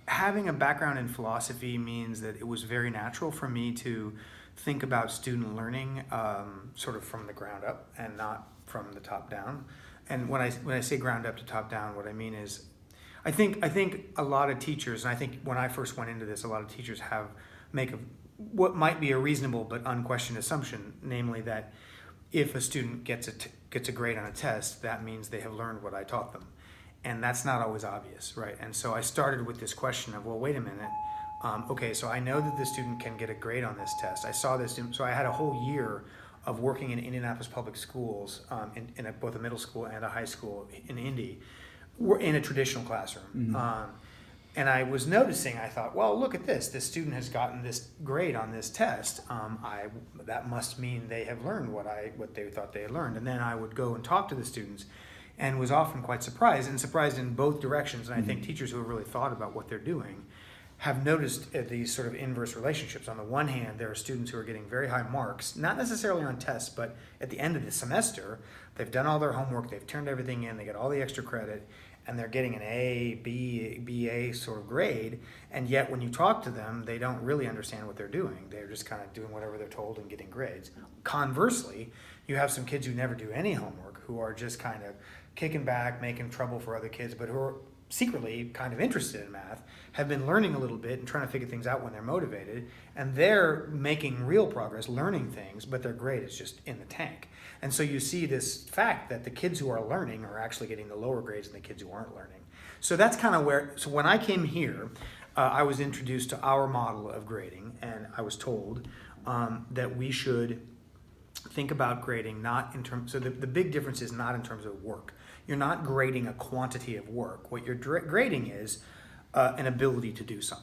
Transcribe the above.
Having a background in philosophy means that it was very natural for me to think about student learning sort of from the ground up and not from the top down. And when I say ground up to top down, what I mean is, I think a lot of teachers, and I think when I first went into this, a lot of teachers make what might be a reasonable but unquestioned assumption, namely that if a student gets a grade on a test, that means they have learned what I taught them. And that's not always obvious, right? And so I started with this question of, well, wait a minute. Okay, so I know that the student can get a grade on this test. I saw this, so I had a whole year of working in Indianapolis public schools, in both a middle school and a high school in Indy, in a traditional classroom. Mm-hmm. And I was noticing, I thought, well, look at this. This student has gotten this grade on this test. That must mean they have learned what they thought they had learned. And then I would go and talk to the students, and was often quite surprised in both directions. And I think teachers who have really thought about what they're doing have noticed these sort of inverse relationships. On the one hand, there are students who are getting very high marks, not necessarily on tests, but at the end of the semester, they've done all their homework, they've turned everything in, they get all the extra credit, and they're getting an A, B, BA sort of grade, and yet when you talk to them, they don't really understand what they're doing. They're just kind of doing whatever they're told and getting grades. Conversely, you have some kids who never do any homework, who are just kind of kicking back, making trouble for other kids, but who are secretly kind of interested in math, have been learning a little bit and trying to figure things out when they're motivated, and they're making real progress, learning things, but their grade is just in the tank. And so you see this fact that the kids who are learning are actually getting the lower grades than the kids who aren't learning. So that's kind of so when I came here, I was introduced to our model of grading, and I was told that we should think about grading not in terms, so the big difference is not in terms of work. You're not grading a quantity of work. What you're grading is an ability to do something.